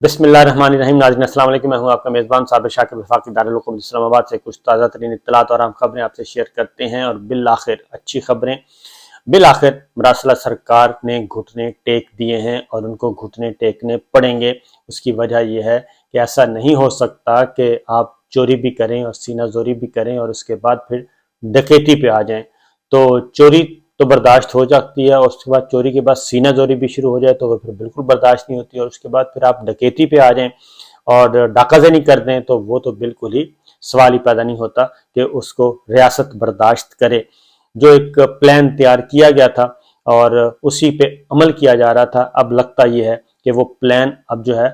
بسم اللہ الرحمن الرحیم۔ ناظرین السلام علیکم، میں ہوں آپ کا میزبان صابر شاکر وفاقی دارالعلوم اسلام آباد سے کچھ تازہ ترین اطلاعات اور اہم خبریں آپ سے شیئر کرتے ہیں، اور بالآخر اچھی خبریں۔ بالآخر مراسلہ سرکار نے گھٹنے ٹیک دیے ہیں اور ان کو گھٹنے ٹیکنے پڑیں گے۔ اس کی وجہ یہ ہے کہ ایسا نہیں ہو سکتا کہ آپ چوری بھی کریں اور سینہ زوری بھی کریں اور اس کے بعد پھر ڈکیتی پہ آ جائیں۔ تو چوری تو برداشت ہو جاتی ہے، اور اس کے بعد چوری کے بعد سینہ زوری بھی شروع ہو جائے تو وہ پھر بالکل برداشت نہیں ہوتی، اور اس کے بعد پھر آپ ڈکیتی پہ آ جائیں اور ڈاکہ زنی کر دیں تو وہ تو بالکل ہی سوال ہی پیدا نہیں ہوتا کہ اس کو ریاست برداشت کرے۔ جو ایک پلان تیار کیا گیا تھا اور اسی پہ عمل کیا جا رہا تھا، اب لگتا یہ ہے کہ وہ پلان اب جو ہے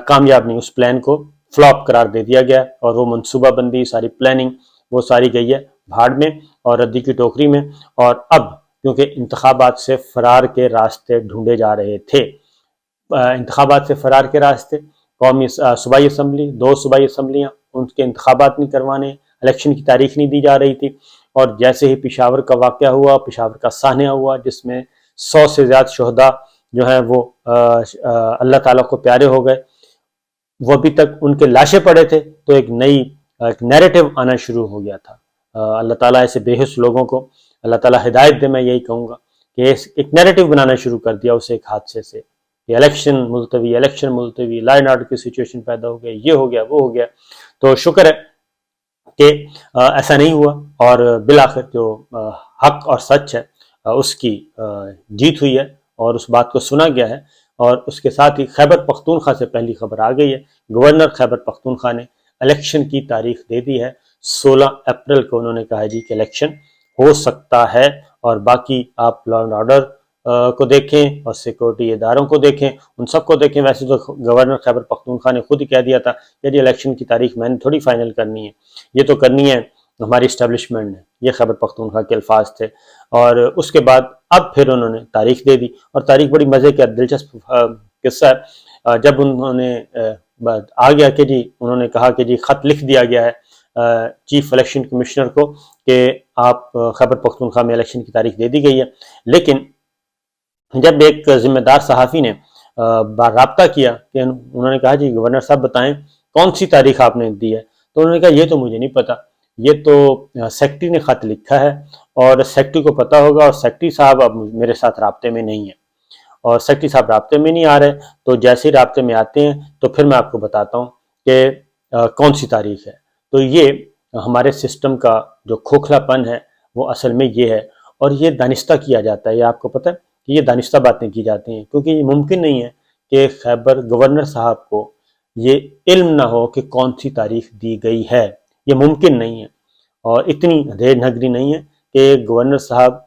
کامیاب نہیں، اس پلان کو فلاپ قرار دے دیا گیا، اور وہ منصوبہ بندی، ساری پلاننگ وہ ساری گئی ہے بھاڑ میں اور ردی کی ٹوکری میں۔ اور اب کیونکہ انتخابات سے فرار کے راستے ڈھونڈے جا رہے تھے، انتخابات سے فرار کے راستے، قومی صوبائی اسمبلی، 2 صوبائی اسمبلیاں، ان کے انتخابات نہیں کروانے، الیکشن کی تاریخ نہیں دی جا رہی تھی، اور جیسے ہی پشاور کا واقعہ ہوا، پشاور کا سانحہ ہوا جس میں 100 سے زیادہ شہداء جو ہیں وہ اللہ تعالیٰ کو پیارے ہو گئے، وہ ابھی تک ان کے لاشیں پڑے تھے، تو ایک نئی نیریٹو آنا شروع ہو گیا تھا۔ اللہ تعالیٰ ایسے بے حس لوگوں کو اللہ تعالیٰ ہدایت دے، میں یہی کہوں گا کہ ایک نیریٹو بنانا شروع کر دیا اسے ایک حادثے سے، کہ الیکشن ملتوی، لا اینڈ آرڈر کی سچویشن پیدا ہو گئی، یہ ہو گیا وہ ہو گیا۔ تو شکر ہے کہ ایسا نہیں ہوا، اور بالآخر جو حق اور سچ ہے اس کی جیت ہوئی ہے اور اس بات کو سنا گیا ہے۔ اور اس کے ساتھ ہی خیبر پختونخوا سے پہلی خبر آ گئی ہے، گورنر خیبر پختونخوا نے الیکشن کی تاریخ دے دی ہے، 16 اپریل کو انہوں نے کہا جی کہ الیکشن ہو سکتا ہے۔ اور باقی آپ لا اینڈ آرڈر کو دیکھیں اور سیکورٹی اداروں کو دیکھیں، ان سب کو دیکھیں۔ ویسے تو گورنر خیبر پختونخوا نے خود ہی کہہ دیا تھا کہ جی الیکشن کی تاریخ میں نے تھوڑی فائنل کرنی ہے، یہ تو کرنی ہے ہماری اسٹیبلشمنٹ نے، یہ خیبر پختونخوا کے الفاظ تھے۔ اور اس کے بعد اب پھر انہوں نے تاریخ دے دی، اور تاریخ بڑی مزے کا دلچسپ قصہ ہے۔ جب انہوں نے آ گیا کہ جی انہوں نے کہا کہ جی خط لکھ دیا گیا ہے چیف الیکشن کمشنر کو کہ آپ خیبر پختونخوا میں الیکشن کی تاریخ دے دی گئی ہے، لیکن جب ایک ذمہ دار صحافی نے رابطہ کیا کہ انہوں نے کہا جی گورنر صاحب بتائیں کون سی تاریخ آپ نے دی ہے، تو انہوں نے کہا یہ تو مجھے نہیں پتا، یہ تو سیکرٹری نے خط لکھا ہے اور سیکرٹری کو پتا ہوگا، اور سیکرٹری صاحب اب میرے ساتھ رابطے میں نہیں ہیں، اور سیکرٹری صاحب رابطے میں نہیں آ رہے، تو جیسے ہی رابطے میں آتے ہیں تو پھر میں آپ کو بتاتا ہوں کہ کون سی تاریخ ہے۔ تو یہ ہمارے سسٹم کا جو کھوکھلا پن ہے وہ اصل میں یہ ہے، اور یہ دانستہ کیا جاتا ہے، یہ آپ کو پتہ ہے کہ یہ دانستہ باتیں کی جاتی ہیں، کیونکہ یہ ممکن نہیں ہے کہ خیبر گورنر صاحب کو یہ علم نہ ہو کہ کون سی تاریخ دی گئی ہے، یہ ممکن نہیں ہے، اور اتنی دیر نگری نہیں ہے کہ گورنر صاحب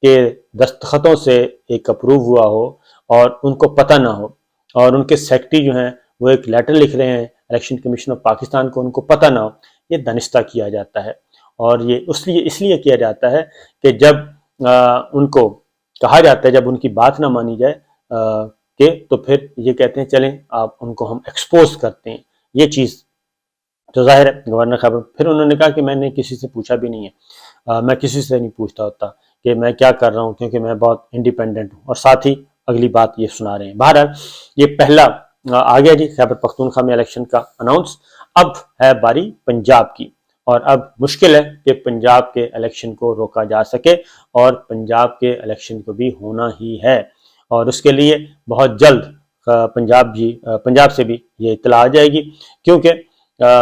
کے دستخطوں سے ایک اپروو ہوا ہو اور ان کو پتہ نہ ہو، اور ان کے سیکرٹری جو ہیں وہ ایک لیٹر لکھ رہے ہیں الیکشن کمیشن آف پاکستان کو، ان کو پتہ نہ ہو، یہ دانستہ کیا جاتا ہے۔ اور یہ اس لیے کیا جاتا ہے کہ جب ان کو کہا جاتا ہے، جب ان کی بات نہ مانی جائے کہ تو پھر یہ کہتے ہیں چلیں آپ ان کو ہم ایکسپوز کرتے ہیں، یہ چیز تو ظاہر ہے گورنر خیبر۔ پھر انہوں نے کہا کہ میں نے کسی سے پوچھا بھی نہیں ہے، میں کسی سے نہیں پوچھتا ہوتا کہ میں کیا کر رہا ہوں، کیونکہ میں بہت انڈیپینڈنٹ ہوں، اور ساتھ ہی اگلی بات یہ سنا رہے ہیں۔ بہرحال یہ پہلا آ گیا جی خیبر پختونخوا میں الیکشن کا اناؤنس۔ اب ہے باری پنجاب کی، اور اب مشکل ہے کہ پنجاب کے الیکشن کو روکا جا سکے، اور پنجاب کے الیکشن کو بھی ہونا ہی ہے، اور اس کے لیے بہت جلد پنجاب سے بھی یہ اطلاع آ جائے گی، کیونکہ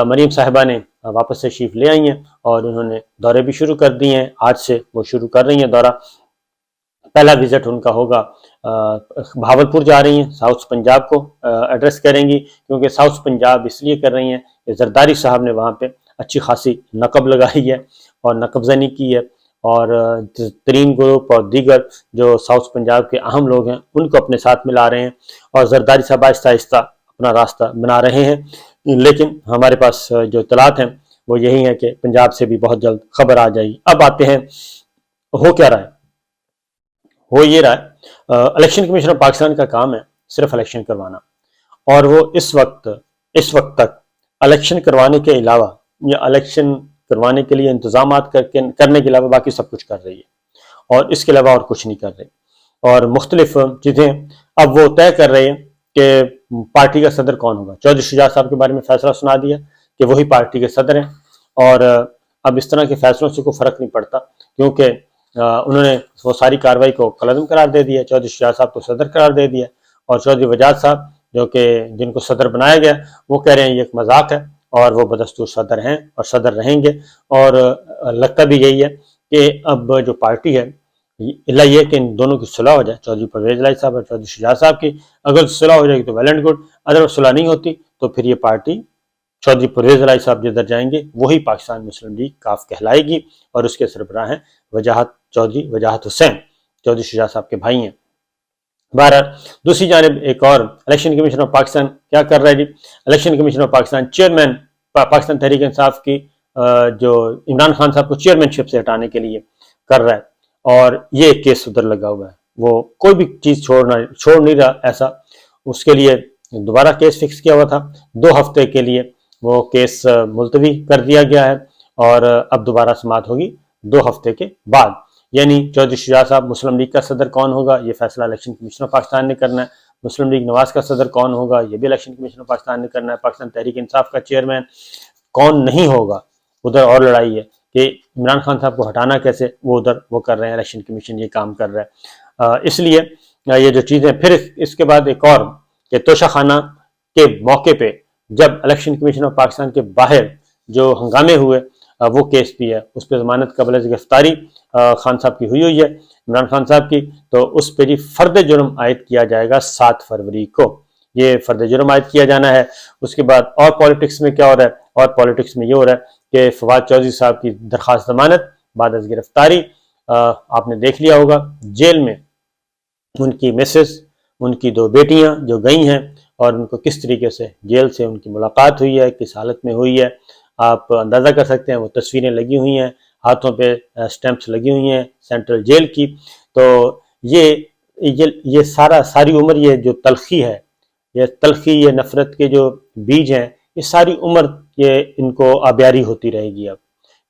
مریم صاحبہ نے واپس سے تشریف لے آئی ہیں اور انہوں نے دورے بھی شروع کر دیے ہیں، آج سے وہ شروع کر رہی ہیں دورہ۔ پہلا وزٹ ان کا ہوگا بھاولپور جا رہی ہیں، ساؤتھ پنجاب کو ایڈریس کریں گی، کیونکہ ساؤتھ پنجاب اس لیے کر رہی ہیں کہ زرداری صاحب نے وہاں پہ اچھی خاصی نقب لگائی ہے اور نقب زنی کی ہے، اور ترین گروپ اور دیگر جو ساؤتھ پنجاب کے اہم لوگ ہیں ان کو اپنے ساتھ ملا رہے ہیں، اور زرداری صاحب آہستہ آہستہ اپنا راستہ بنا رہے ہیں۔ لیکن ہمارے پاس جو اطلاعات ہیں وہ یہی ہے کہ پنجاب سے بھی بہت جلد خبر آ جائے گی۔ اب آتے ہیں ہو کیا رہا ہے، وہ یہ رہا ہے الیکشن کمیشن آف پاکستان کا کام ہے صرف الیکشن کروانا، اور وہ اس وقت تک الیکشن کروانے کے علاوہ یا الیکشن کروانے کے لیے انتظامات کرنے کے علاوہ باقی سب کچھ کر رہی ہے، اور اس کے علاوہ اور کچھ نہیں کر رہی، اور مختلف چیزیں اب وہ طے کر رہے ہیں کہ پارٹی کا صدر کون ہوگا۔ چودھری شجاعت صاحب کے بارے میں فیصلہ سنا دیا کہ وہی پارٹی کے صدر ہیں، اور اب اس طرح کے فیصلوں سے کوئی فرق نہیں پڑتا، کیونکہ انہوں نے وہ ساری کارروائی کو کالعدم قرار دے دیا، چودھری شجاعت صاحب کو صدر قرار دے دیا، اور چودھری وجاہت صاحب جو کہ جن کو صدر بنایا گیا وہ کہہ رہے ہیں یہ ایک مذاق ہے، اور وہ بدستور صدر ہیں اور صدر رہیں گے، اور لگتا بھی یہی ہے کہ اب جو پارٹی ہے اللہ یہ کہ ان دونوں کی صلح ہو جائے، چودھری پرویز الہی صاحب اور چودھری شجاعت صاحب کی، اگر صلح ہو جائے گی تو ویل اینڈ گڈ، اگر صلح نہیں ہوتی تو پھر یہ پارٹی چودھری پرویز الہی صاحب جدھر جائیں گے وہی پاکستان مسلم لیگ کاف کہلائے گی، اور اس کے سربراہ ہیں چودھری وجاہت حسین، چودھری شجاعت صاحب کے بھائی ہیں۔ بہرحال دوسری جانب ایک اور الیکشن کمیشن آف پاکستان کیا کر رہا ہے جی، election commission of Pakistan chairman Pakistan Tehreek Insaf کی جو عمران خان صاحب کو چیئرمین شپ سے ہٹانے کے لیے کر رہا ہے، اور یہ کیس ادھر لگا ہوا ہے، وہ کوئی بھی چیز چھوڑ نہیں رہا ایسا، اس کے لیے دوبارہ کیس فکس کیا ہوا تھا، 2 ہفتے کے لیے وہ کیس ملتوی کر دیا گیا ہے، اور اب دوبارہ سماعت ہوگی 2 ہفتے کے بعد، یعنی چودھری شجاعت صاحب مسلم لیگ کا صدر کون ہوگا یہ فیصلہ الیکشن کمیشن آف پاکستان نے کرنا ہے، مسلم لیگ نواز کا صدر کون ہوگا یہ بھی الیکشن کمیشن آف پاکستان نے کرنا ہے، پاکستان تحریک انصاف کا چیئرمین کون نہیں ہوگا ادھر اور لڑائی ہے کہ عمران خان صاحب کو ہٹانا کیسے، وہ ادھر وہ کر رہے ہیں، الیکشن کمیشن یہ کام کر رہا ہے، اس لیے یہ جو چیزیں پھر اس کے بعد ایک اور کہ توشہ خانہ کے موقع پہ جب الیکشن کمیشن آف پاکستان کے باہر جو ہنگامے ہوئے وہ کیس بھی ہے، اس پہ ضمانت قبل از گرفتاری خان صاحب کی ہوئی ہے، عمران خان صاحب کی، تو اس پہ جی فرد جرم عائد کیا جائے گا 7 فروری کو، یہ فرد جرم عائد کیا جانا ہے۔ اس کے بعد اور پالیٹکس میں کیا ہو رہا ہے، اور پالیٹکس میں یہ ہو رہا ہے کہ فواد چودھری صاحب کی درخواست ضمانت بعد از گرفتاری، آپ نے دیکھ لیا ہوگا جیل میں ان کی مسز، ان کی 2 بیٹیاں جو گئی ہیں، اور ان کو کس طریقے سے جیل سے ان کی ملاقات ہوئی ہے، کس حالت میں ہوئی ہے، آپ اندازہ کر سکتے ہیں، وہ تصویریں لگی ہوئی ہیں، ہاتھوں پہ سٹیمپس لگی ہوئی ہیں سینٹرل جیل کی، تو یہ ساری عمر یہ جو تلخی ہے، یہ نفرت کے جو بیج ہیں، یہ ساری عمر یہ ان کو آبیاری ہوتی رہے گی اب،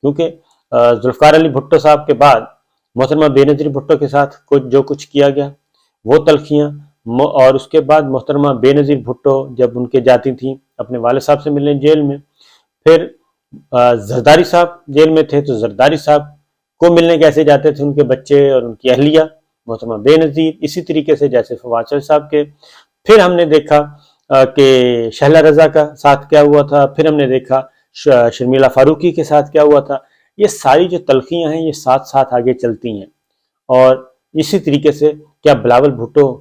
کیونکہ ذوالفقار علی بھٹو صاحب کے بعد محترمہ بے نظیر بھٹو کے ساتھ جو کچھ کیا گیا وہ تلخیاں، اور اس کے بعد محترمہ بے نظیر بھٹو جب ان کے جاتی تھیں اپنے والد صاحب سے ملنے جیل میں، پھر زرداری صاحب جیل میں تھے تو زرداری صاحب کو ملنے کیسے جاتے تھے ان کے بچے اور ان کی اہلیہ محترمہ بے نظیر، اسی طریقے سے جیسے فواد چودھری صاحب کے، پھر ہم نے دیکھا کہ شہلا رضا کا ساتھ کیا ہوا تھا، پھر ہم نے دیکھا شرمیلا فاروقی کے ساتھ کیا ہوا تھا، یہ ساری جو تلخیاں ہیں یہ ساتھ ساتھ آگے چلتی ہیں، اور اسی طریقے سے کیا بلاول بھٹو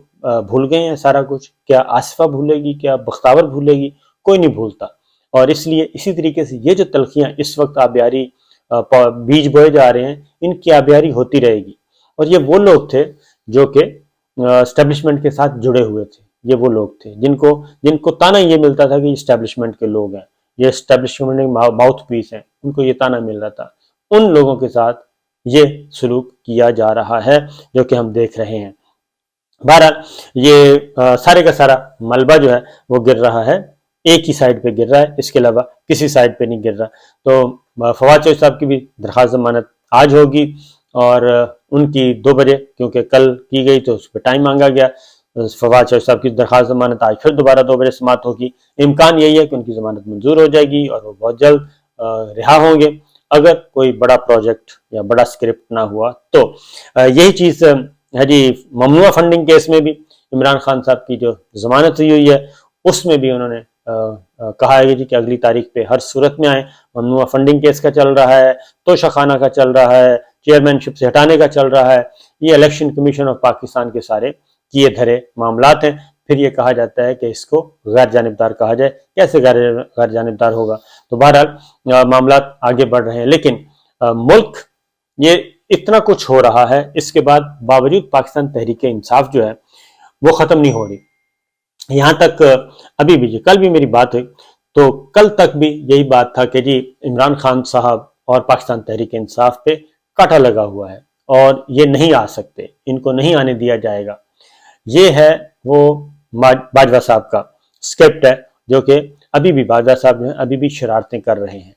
بھول گئے ہیں سارا کچھ، کیا آصفہ بھولے گی، کیا بختاور بھولے گی، کوئی نہیں بھولتا، اور اس لیے اسی طریقے سے یہ جو تلخیاں اس وقت آبیاری بیج بوئے جا رہے ہیں، ان کی آبیاری ہوتی رہے گی، اور یہ وہ لوگ تھے جو کہ اسٹیبلشمنٹ کے ساتھ جڑے ہوئے تھے، یہ وہ لوگ تھے جن کو تانا یہ ملتا تھا کہ یہ اسٹیبلشمنٹ کے لوگ ہیں، یہ اسٹیبلشمنٹ ماؤتھ پیس ہیں، ان کو یہ تانا مل رہا تھا، ان لوگوں کے ساتھ یہ سلوک کیا جا رہا ہے جو کہ ہم دیکھ رہے ہیں۔ بہرحال یہ سارے کا سارا ملبہ جو ہے وہ گر رہا ہے، ایک ہی سائڈ پہ گر رہا ہے، اس کے علاوہ کسی سائڈ پہ نہیں گر رہا، تو فواد چودھری صاحب کی بھی درخواست ضمانت آج ہوگی، اور ان کی 2 بجے کیونکہ کل کی گئی تو اس پہ ٹائم مانگا گیا، فواد چودھری صاحب کی درخواست ضمانت آج پھر دوبارہ 2 بجے سماعت ہوگی، امکان یہی ہے کہ ان کی ضمانت منظور ہو جائے گی اور وہ بہت جلد رہا ہوں گے، اگر کوئی بڑا پروجیکٹ یا بڑا سکرپٹ نہ ہوا تو۔ یہی چیز ہے جی ممنوعہ فنڈنگ کیس میں بھی عمران خان صاحب کی جو ضمانت ہوئی ہے اس میں بھی انہوں نے کہا ہے جی کہ اگلی تاریخ پہ ہر صورت میں آئیں، ممنوعہ فنڈنگ کیس کا چل رہا ہے، توشہ خانہ کا چل رہا ہے، چیئرمین شپ سے ہٹانے کا چل رہا ہے، یہ الیکشن کمیشن آف پاکستان کے سارے کیے دھرے معاملات ہیں، پھر یہ کہا جاتا ہے کہ اس کو غیر جانبدار کہا جائے، کیسے غیر جانبدار ہوگا، تو بہرحال معاملات آگے بڑھ رہے ہیں، لیکن ملک یہ اتنا کچھ ہو رہا ہے، اس کے بعد باوجود پاکستان تحریک انصاف جو ہے وہ ختم نہیں ہو رہی، یہاں تک ابھی بھی کل بھی میری بات ہوئی تو کل تک بھی یہی بات تھا کہ جی عمران خان صاحب اور پاکستان تحریک انصاف پہ کاٹا لگا ہوا ہے اور یہ نہیں آ سکتے، ان کو نہیں آنے دیا جائے گا، یہ ہے وہ باجوہ صاحب کا اسکرپٹ ہے، جو کہ ابھی بھی باجوہ صاحب جو ہیں ابھی بھی شرارتیں کر رہے ہیں،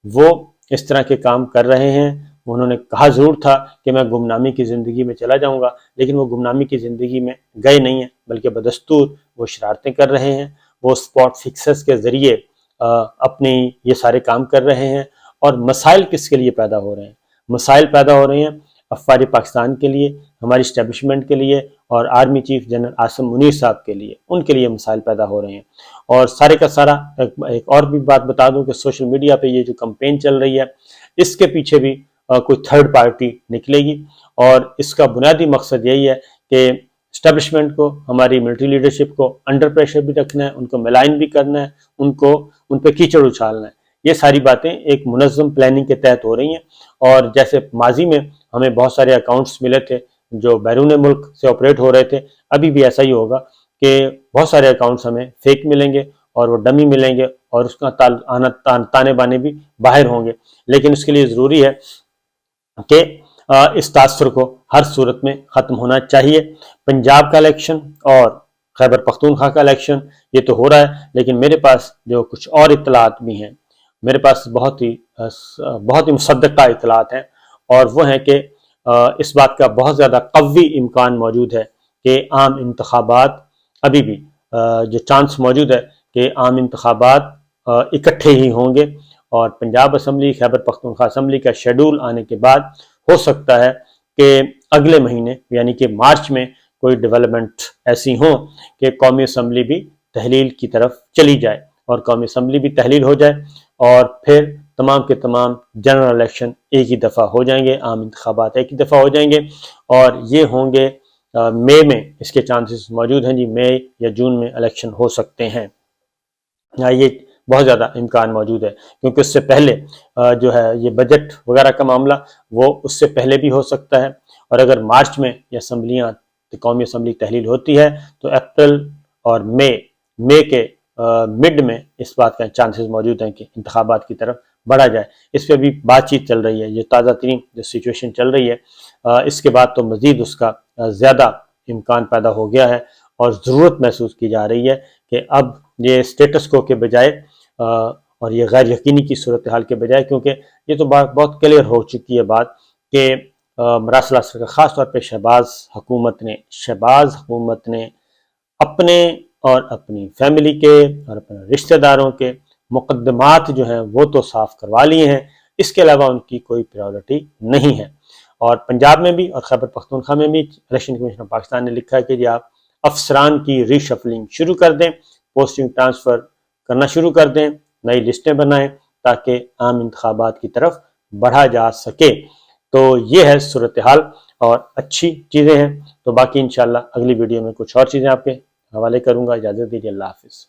وہ اس طرح کے کام کر رہے ہیں، انہوں نے کہا ضرور تھا کہ میں گمنامی کی زندگی میں چلا جاؤں گا، لیکن وہ گمنامی کی زندگی میں گئے نہیں ہیں، بلکہ بدستور وہ شرارتیں کر رہے ہیں، وہ اسپاٹ فکسز کے ذریعے اپنی یہ سارے کام کر رہے ہیں۔ اور مسائل کس کے لیے پیدا ہو رہے ہیں؟ مسائل پیدا ہو رہے ہیں افواج پاکستان کے لیے، ہماری اسٹیبلشمنٹ کے لیے، اور army chief general Asim Munir صاحب کے لیے، ان کے لیے مسائل پیدا ہو رہے ہیں۔ اور سارے کا سارا ایک اور بھی بات بتا دوں کہ سوشل میڈیا پہ یہ جو کمپین چل رہی ہے، اس کے پیچھے بھی کوئی تھرڈ پارٹی نکلے گی، اور اس کا بنیادی مقصد یہی ہے کہ اسٹیبلشمنٹ کو، ہماری ملٹری لیڈرشپ کو انڈر پریشر بھی رکھنا ہے، ان کو ملائن بھی کرنا ہے، ان پہ کیچڑ اچھالنا ہے۔ یہ ساری باتیں ایک منظم پلاننگ کے تحت ہو رہی ہیں۔ اور جیسے ماضی میں ہمیں بہت سارے اکاؤنٹس ملے تھے جو بیرون ملک سے آپریٹ ہو رہے تھے، ابھی بھی ایسا ہی ہوگا کہ بہت سارے اکاؤنٹس ہمیں فیک ملیں گے اور وہ ڈمی ملیں گے، اور اس کا تانے بانے بھی باہر ہوں گے۔ لیکن اس کے لیے ضروری ہے کہ اس تاثر کو ہر صورت میں ختم ہونا چاہیے۔ پنجاب کا الیکشن اور خیبر پختونخوا کا الیکشن یہ تو ہو رہا ہے، لیکن میرے پاس جو کچھ اور اطلاعات بھی ہیں، میرے پاس بہت ہی مصدقہ اطلاعات ہیں، اور وہ ہیں کہ اس بات کا بہت زیادہ قوی امکان موجود ہے کہ عام انتخابات ابھی بھی جو چانس موجود ہے کہ عام انتخابات اکٹھے ہی ہوں گے، اور پنجاب اسمبلی، خیبر پختونخوا اسمبلی کا شیڈول آنے کے بعد ہو سکتا ہے کہ اگلے مہینے یعنی کہ مارچ میں کوئی ڈیولپمنٹ ایسی ہوں کہ قومی اسمبلی بھی تحلیل کی طرف چلی جائے، اور قومی اسمبلی بھی تحلیل ہو جائے، اور پھر تمام کے تمام جنرل الیکشن ایک ہی دفعہ ہو جائیں گے، عام انتخابات ایک ہی دفعہ ہو جائیں گے، اور یہ ہوں گے مئی میں۔ اس کے چانسز موجود ہیں جی، مئی یا جون میں الیکشن ہو سکتے ہیں، یہ بہت زیادہ امکان موجود ہے، کیونکہ اس سے پہلے جو ہے یہ بجٹ وغیرہ کا معاملہ وہ اس سے پہلے بھی ہو سکتا ہے، اور اگر مارچ میں یہ اسمبلیاں، قومی اسمبلی تحلیل ہوتی ہے تو اپریل اور مئی کے مڈ میں اس بات کا چانسز موجود ہیں کہ انتخابات کی طرف بڑھا جائے۔ اس پہ بھی بات چیت چل رہی ہے، یہ تازہ ترین جو سچویشن چل رہی ہے، اس کے بعد تو مزید اس کا زیادہ امکان پیدا ہو گیا ہے، اور ضرورت محسوس کی جا رہی ہے کہ اب یہ اسٹیٹس کو کے بجائے اور یہ غیر یقینی کی صورتحال کے بجائے، کیونکہ یہ تو بات بہت کلیئر ہو چکی ہے بات کہ مراسل سرکار خاص طور پہ شہباز حکومت نے اپنے اور اپنی فیملی کے اور اپنے رشتہ داروں کے مقدمات جو ہیں وہ تو صاف کروا لیے ہیں، اس کے علاوہ ان کی کوئی پریورٹی نہیں ہے۔ اور پنجاب میں بھی اور خیبر پختونخوا میں بھی الیکشن کمیشن آف پاکستان نے لکھا ہے کہ جی آپ افسران کی ری شفلنگ شروع کر دیں، پوسٹنگ ٹرانسفر کرنا شروع کر دیں، نئی لسٹیں بنائیں تاکہ عام انتخابات کی طرف بڑھا جا سکے۔ تو یہ ہے صورتحال اور اچھی چیزیں ہیں۔ تو باقی انشاءاللہ اگلی ویڈیو میں کچھ اور چیزیں آپ کے حوالے کروں گا۔ اجازت دیجیے، اللہ حافظ۔